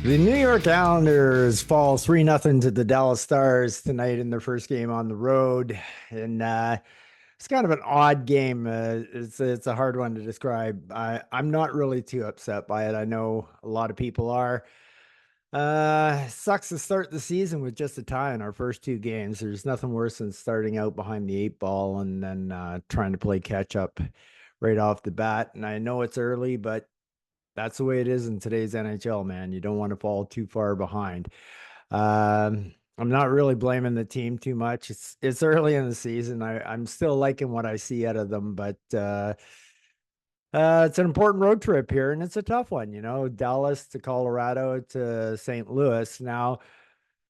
The New York Islanders fall 3-0 to the Dallas Stars tonight in their first game on the road. And it's kind of an odd game. It's a hard one to describe. I'm not really too upset by it. I know a lot of people are. Sucks to start the season with just a tie in our first two games. There's nothing worse than starting out behind the eight ball and then trying to play catch up right off the bat. And I know it's early, but that's the way it is in today's NHL, man. You don't want to fall too far behind. I'm not really blaming the team too much. It's early in the season. I'm still liking what I see out of them, but it's an important road trip here, and it's a tough one. Dallas to Colorado to St. Louis. Now,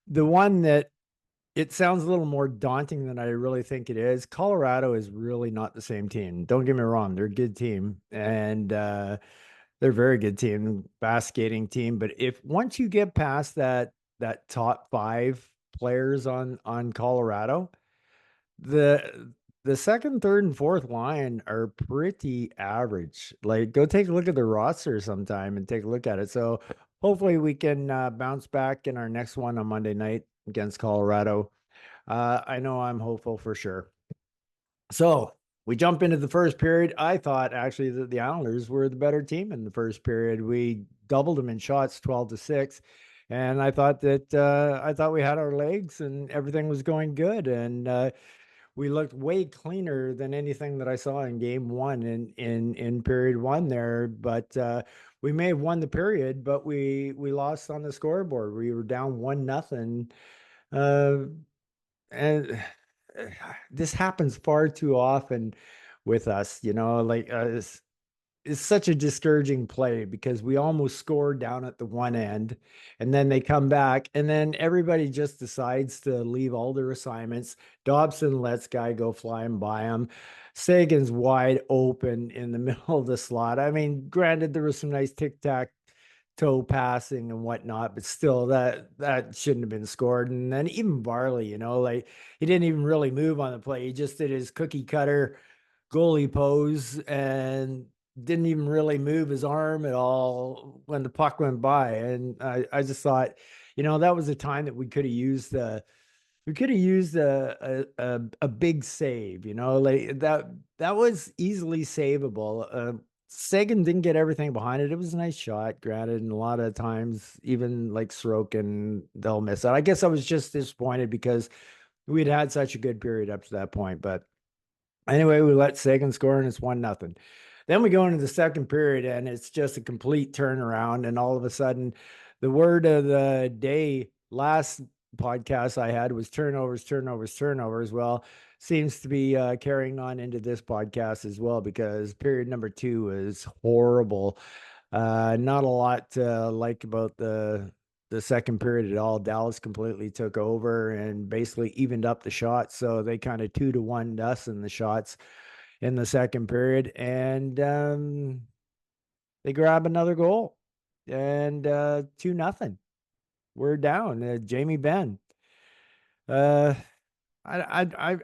the one that it sounds a little more daunting than I really think it is. Colorado is really not the same team. Don't get me wrong; they're a good team, and they're a very good team, fast skating team. But if once you get past that top five players on Colorado, the second, third, and fourth line are pretty average. Like, go take a look at the roster sometime and take a look at it. So hopefully we can bounce back in our next one on Monday night against Colorado. I know I'm hopeful for sure. So we jump into the first period. I thought actually that the Islanders were the better team in the first period. We doubled them in shots, 12-6. And I thought we had our legs and everything was going good. And we looked way cleaner than anything that I saw in game one in period one there. But we may have won the period, but we lost on the scoreboard. We were down 1-0. Uh, and this happens far too often with us, like it's such a discouraging play because we almost scored down at the one end and then they come back and then everybody just decides to leave all their assignments. Dobson lets guy go flying by him. Sagan's wide open in the middle of the slot. I mean, granted, there was some nice tic-tac toe passing and whatnot, but still that shouldn't have been scored. And then even Varley, like he didn't even really move on the play. He just did his cookie cutter goalie pose and didn't even really move his arm at all when the puck went by. And I just thought, that was a time that we could have used a big save, like that was easily savable. Sagan didn't get everything behind it. It was a nice shot, granted, and a lot of times, even like Sorokin, they'll miss it. I guess I was just disappointed because we'd had such a good period up to that point. But anyway, we let Sagan score, and it's 1-0. Then we go into the second period, and it's just a complete turnaround. And all of a sudden, the word of the day last podcast I had was turnovers, turnovers, turnovers. Well, seems to be carrying on into this podcast as well because period number two is horrible. Not a lot to like about the second period at all. Dallas completely took over and basically evened up the shots, so they kind of 2-1 us in the shots in the second period, and they grab another goal, and 2-0. We're down. Jamie Benn. Uh, I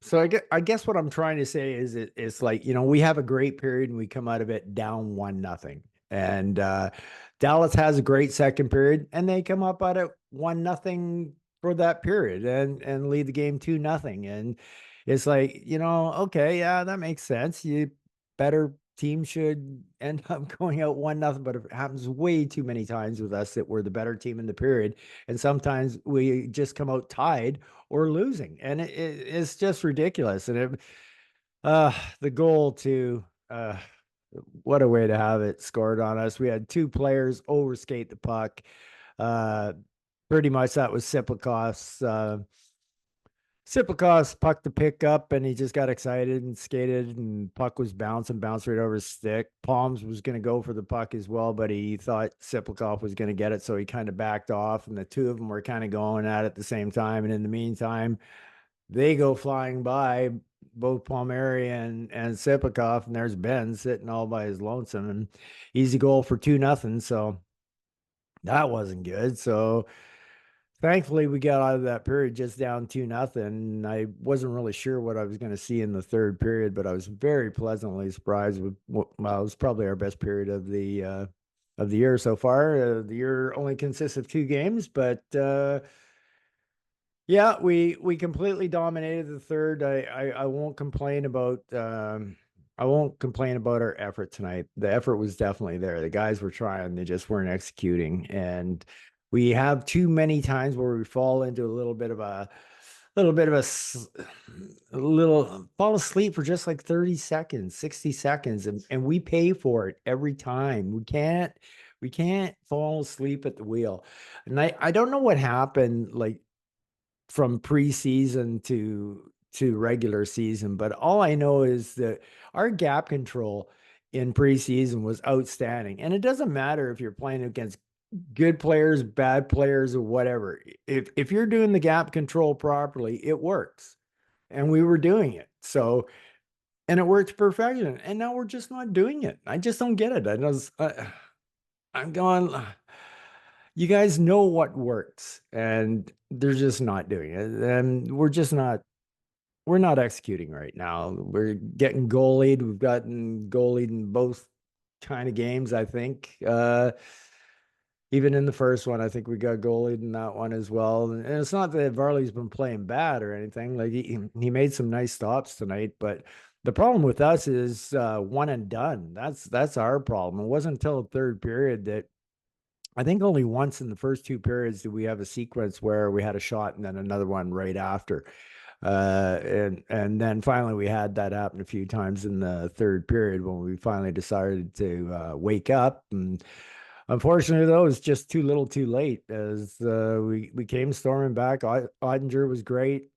so I guess what I'm trying to say is it's like, we have a great period and we come out of it down 1-0. And Dallas has a great second period and they come up out of 1-0 for that period and lead the game 2-0. And it's like, okay, yeah, that makes sense. You better team should end up going out 1-0, but it happens way too many times with us that we're the better team in the period. And sometimes we just come out tied or losing. And it's just ridiculous. And the goal to, what a way to have it scored on us. We had two players overskate the puck. Uh, Pretty much that was Sipakov's puck to pick up, and he just got excited and skated, and puck was bounced right over his stick. Palms was going to go for the puck as well, but he thought Sipakov was going to get it, so he kind of backed off, and the two of them were kind of going at the same time. And in the meantime, they go flying by, both Palmieri and Sipakov, and there's Ben sitting all by his lonesome, and easy goal for 2-0. So that wasn't good. So thankfully, we got out of that period just down 2-0. I wasn't really sure what I was going to see in the third period, but I was very pleasantly surprised with it was probably our best period of the year so far. The year only consists of 2 games, but yeah, we completely dominated the third. I won't complain about I won't complain about our effort tonight. The effort was definitely there. The guys were trying, they just weren't executing. And we have too many times where we fall into a little fall asleep for just like 30 seconds, 60 seconds, and we pay for it every time. We can't fall asleep at the wheel. And I don't know what happened, like from preseason to regular season, but all I know is that our gap control in preseason was outstanding. And it doesn't matter if you're playing against good players, bad players, or whatever. If you're doing the gap control properly, it works. And we were doing it. So, and it worked perfection. And now we're just not doing it. I just don't get it. I'm going, you guys know what works, and they're just not doing it. And we're not executing right now. We're getting goalied. We've gotten goalied in both kind of games, I think. Even in the first one, I think we got goalied in that one as well. And it's not that Varley's been playing bad or anything. Like he made some nice stops tonight, but the problem with us is one and done. That's our problem. It wasn't until the third period that I think only once in the first 2 periods did we have a sequence where we had a shot and then another one right after. And then finally we had that happen a few times in the third period when we finally decided to wake up. And unfortunately, though, it was just too little, too late. As we came storming back. Ottinger was great.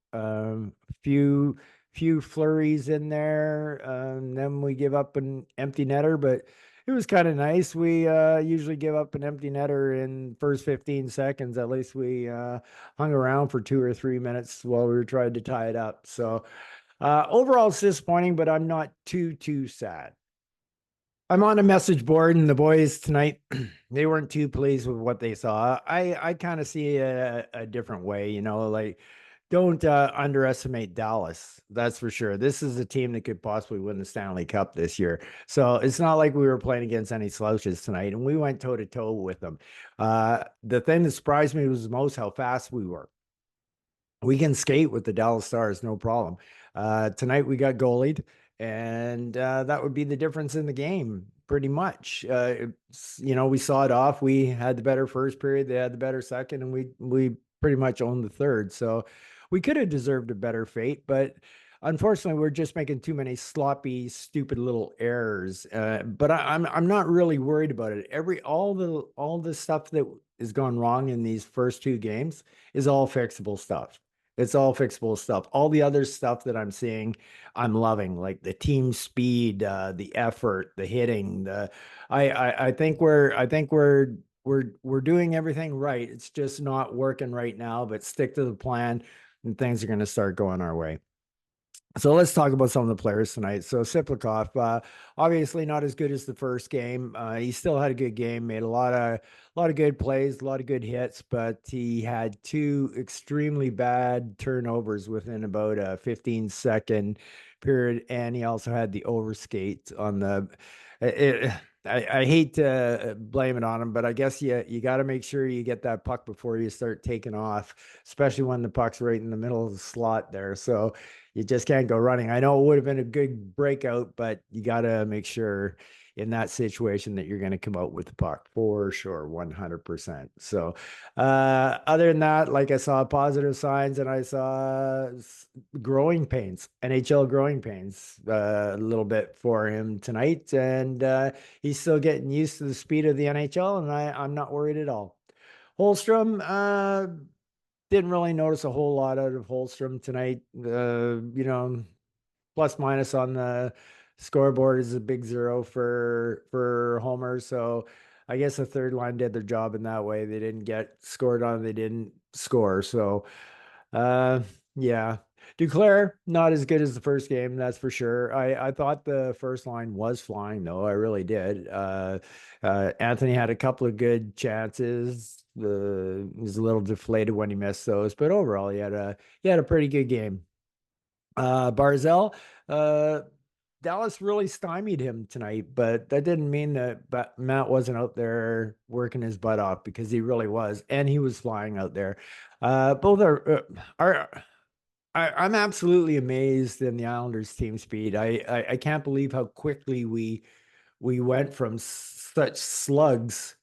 Few flurries in there. Then we give up an empty netter, but it was kind of nice. We usually give up an empty netter in first 15 seconds. At least we hung around for 2 or 3 minutes while we were trying to tie it up. So overall, it's disappointing, but I'm not too sad. I'm on a message board, and the boys tonight, they weren't too pleased with what they saw. I kind of see a different way, like don't underestimate Dallas. That's for sure. This is a team that could possibly win the Stanley Cup this year. So it's not like we were playing against any slouches tonight, and we went toe to toe with them. The thing that surprised me was most how fast we were. We can skate with the Dallas Stars, no problem. Tonight we got goalied, and that would be the difference in the game, pretty much. We saw it off. We had the better first period, they had the better second, and we pretty much owned the third. So we could have deserved a better fate, but unfortunately, we're just making too many sloppy, stupid little errors. But I'm not really worried about it. All the stuff that has gone wrong in these first 2 games is all fixable stuff. It's all fixable stuff. All the other stuff that I'm seeing, I'm loving, like the team speed, the effort, the hitting. I think we're doing everything right. It's just not working right now. But stick to the plan, and things are going to start going our way. So let's talk about some of the players tonight. So Siplikov, obviously not as good as the first game. He still had a good game, made a lot of good plays, a lot of good hits, but he had 2 extremely bad turnovers within about a 15-second period, and he also had the overskate on the. It, I hate to blame it on him, but I guess you got to make sure you get that puck before you start taking off, especially when the puck's right in the middle of the slot there. So you just can't go running. I know it would have been a good breakout, but you got to make sure in that situation that you're going to come out with the puck for sure, 100%. So, other than that, like I saw positive signs and I saw growing pains, NHL growing pains, a little bit for him tonight. And he's still getting used to the speed of the NHL, and I'm not worried at all. Holstrom, didn't really notice a whole lot out of Holstrom tonight. Plus minus on the scoreboard is a big 0 for Homer. So I guess the third line did their job in that way. They didn't get scored on. They didn't score. So uh yeah. Duclair, not as good as the first game, that's for sure. I thought the first line was flying though. I really did. Anthony had a couple of good chances. He was a little deflated when he missed those, but overall he had a pretty good game. Barzell, uh, Dallas really stymied him tonight, but that didn't mean that Matt wasn't out there working his butt off, because he really was, and he was flying out there. Both are I'm absolutely amazed in the Islanders team speed. I can't believe how quickly we went from such slugs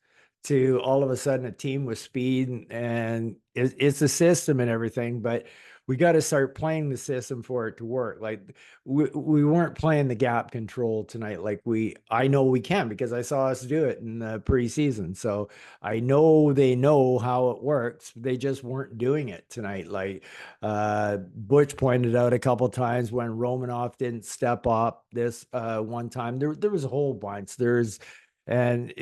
to all of a sudden a team with speed, and it's a system and everything, but we got to start playing the system for it to work. Like we weren't playing the gap control tonight like I know we can, because I saw us do it in the preseason. So I know they know how it works. They just weren't doing it tonight. Like Butch pointed out a couple times when Romanoff didn't step up this one time. There was a whole bunch. And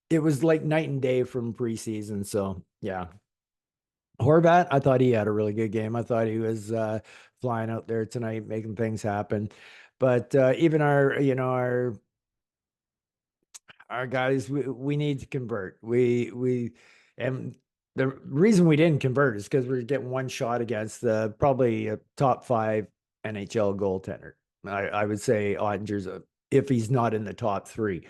it was like night and day from preseason. So yeah. Horvat, I thought he had a really good game. I thought he was flying out there tonight, making things happen. But even our guys, we need to convert. And the reason we didn't convert is because we are getting one shot against probably a top five NHL goaltender. I would say Ottinger's if he's not in the top three.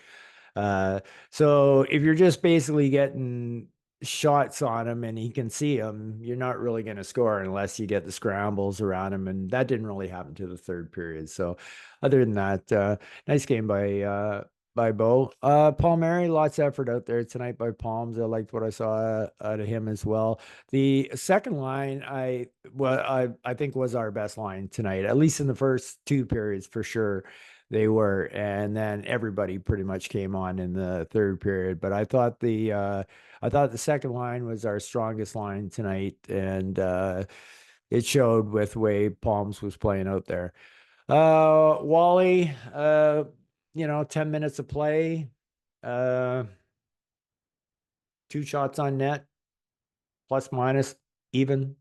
Uh, so if you're just basically getting shots on him and he can see them, you're not really going to score unless you get the scrambles around him. And that didn't really happen to the third period. So other than that, nice game by Bo. Palmieri, lots of effort out there tonight by Palms. I liked what I saw out of him as well. The second line, I think was our best line tonight, at least in the first two periods for sure. They were, and then everybody pretty much came on in the third period. But I thought the second line was our strongest line tonight, and it showed with the way Palms was playing out there. Wally, 10 minutes of play, uh, two shots on net, plus minus even.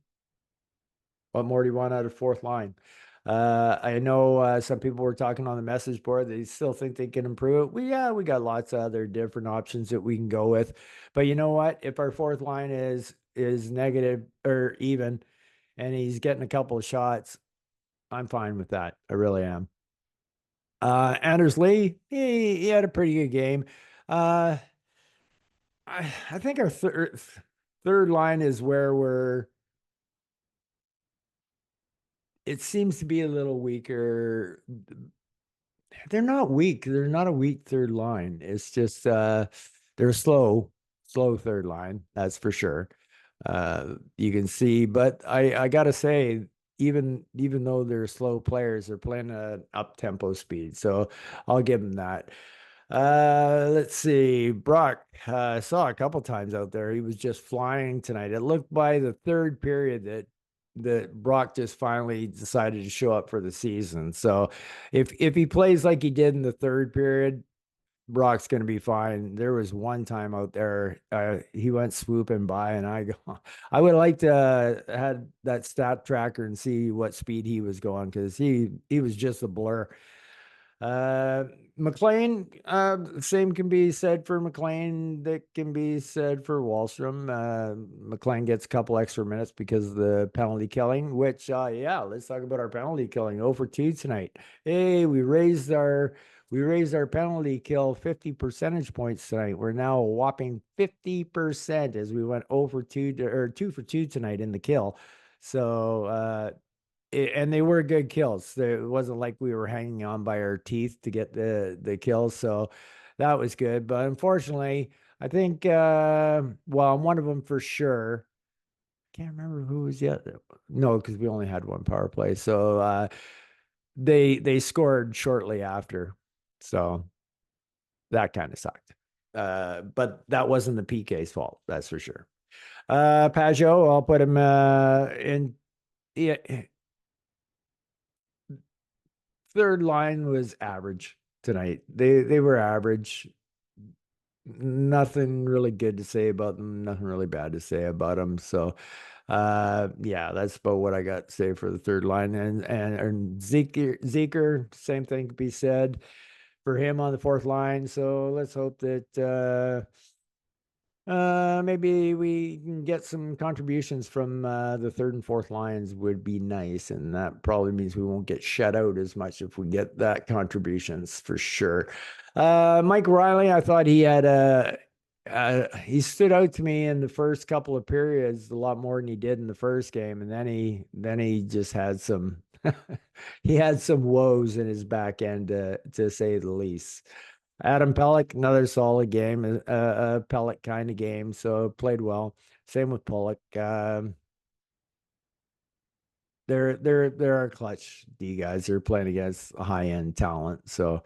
What more do you want out of fourth line? I know some people were talking on the message board. They still think they can improve it. We got lots of other different options that we can go with. But you know what? If our fourth line is negative or even, and he's getting a couple of shots, I'm fine with that. I really am. Anders Lee, he had a pretty good game. Uh, I think our third line is where it seems to be a little weaker. They're not weak. They're not a weak third line. It's just they're slow third line, that's for sure. You can see, but I gotta say, even though they're slow players, they're playing an up tempo speed. So I'll give them that. Let's see. Brock, saw a couple times out there. He was just flying tonight. It looked by the third period that Brock just finally decided to show up for the season. So if he plays like he did in the third period, Brock's going to be fine. There was one time out there, he went swooping by, and I would like to had that stat tracker and see what speed he was going, because he was just a blur. Uh, McLean, same can be said for McLean that can be said for Wallstrom. McLean gets a couple extra minutes because of the penalty killing, which, yeah, let's talk about our penalty killing. 0 for 2 tonight. Hey, we raised our penalty kill 50 percentage points tonight. We're now a whopping 50% as we went over 2 or 2 for 2 tonight in the kill. So, and they were good kills. It wasn't like we were hanging on by our teeth to get the kills. So that was good. But unfortunately, I think well, one of them for sure. Can't remember who was yet. No, because we only had one power play. So they scored shortly after. So that kind of sucked. But that wasn't the PK's fault, that's for sure. Pajot, I'll put him in. Yeah, third line was average tonight. They were average. Nothing really good to say about them. Nothing really bad to say about them. So, yeah, that's about what I got to say for the third line. And Zeker, same thing could be said for him on the fourth line. So let's hope that Maybe we can get some contributions from the third and fourth lines would be nice, and that probably means we won't get shut out as much if we get that contributions for sure. Mike Riley, I thought he had he stood out to me in the first couple of periods a lot more than he did in the first game, and then he just had some he had some woes in his back end to say the least. Adam Pelech, another solid game, a Pelech kind of game, so played well. Same with Pollock. They're clutch D guys. They're playing against high end talent. So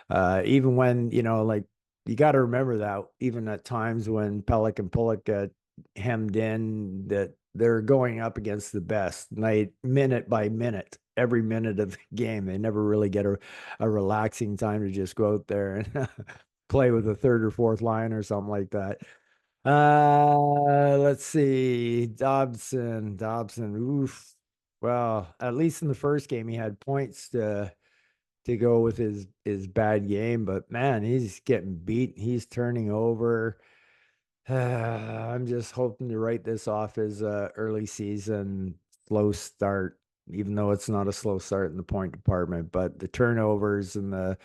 even when like you got to remember that even at times when Pelech and Pollock got hemmed in, that they're going up against the best night minute by minute. Every minute of the game, they never really get a relaxing time to just go out there and play with a third or fourth line or something like that. Let's see. Dobson. Oof. Well, at least in the first game, he had points to go with his bad game, but man, he's getting beat. He's turning over. I'm just hoping to write this off as a early season slow start, even though it's not a slow start in the point department, but the turnovers and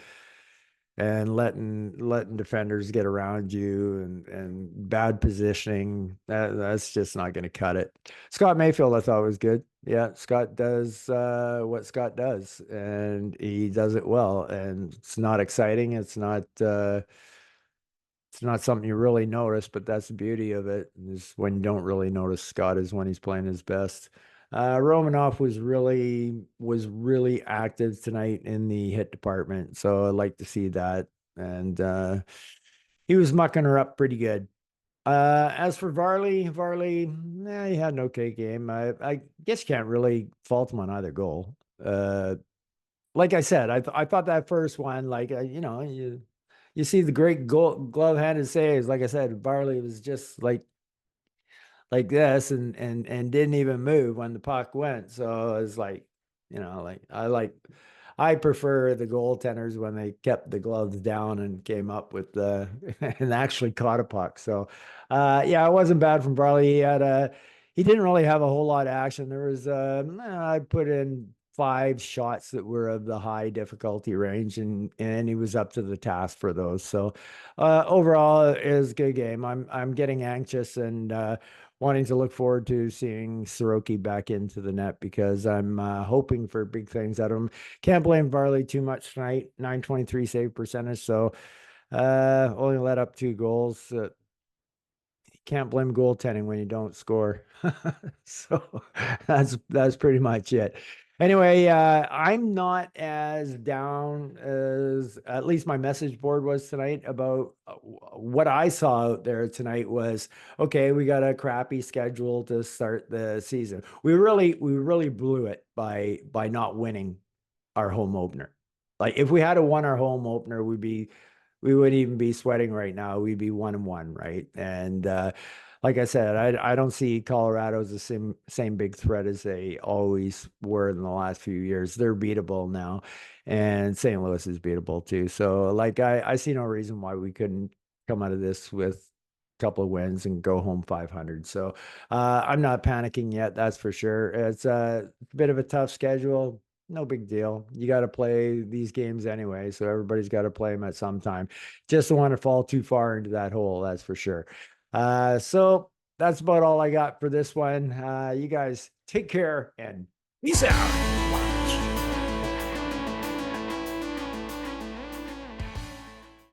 letting defenders get around you and bad positioning, that's just not going to cut it. Scott Mayfield, I thought was good. Yeah, Scott does what Scott does, and he does it well. And it's not exciting. It's not something you really notice, but that's the beauty of it. Is when you don't really notice Scott is when he's playing his best. Romanoff was really active tonight in the hit department, so I like to see that. And he was mucking her up pretty good. As for Varley, he had an okay game. I guess you can't really fault him on either goal. Like I said, I thought that first one, like you see the great goal glove handed saves. Like I said, Varley was just like this and didn't even move when the puck went. So it's like, I prefer the goaltenders when they kept the gloves down and came up with the and actually caught a puck. So yeah, it wasn't bad from Varley. He didn't really have a whole lot of action. There was I put in five shots that were of the high difficulty range, and he was up to the task for those. So overall, it was a good game. I'm getting anxious and wanting to look forward to seeing Soroki back into the net because I'm hoping for big things out of him. Can't blame Varley too much tonight. 923 save percentage, so only let up 2 goals. Can't blame goaltending when you don't score. So that's pretty much it. Anyway, I'm not as down as at least my message board was tonight about what I saw out there tonight was okay, we got a crappy schedule to start the season. We really blew it by not winning our home opener. Like if we had won our home opener, we wouldn't even be sweating right now. We'd be 1-1, right? And like I said, I don't see Colorado as the same big threat as they always were in the last few years. They're beatable now, and St. Louis is beatable too. So like I see no reason why we couldn't come out of this with a couple of wins and go home 500. So I'm not panicking yet, that's for sure. It's a bit of a tough schedule. No big deal. You got to play these games anyway, so everybody's got to play them at some time. Just don't want to fall too far into that hole, that's for sure. So that's about all I got for this one. You guys take care and peace out.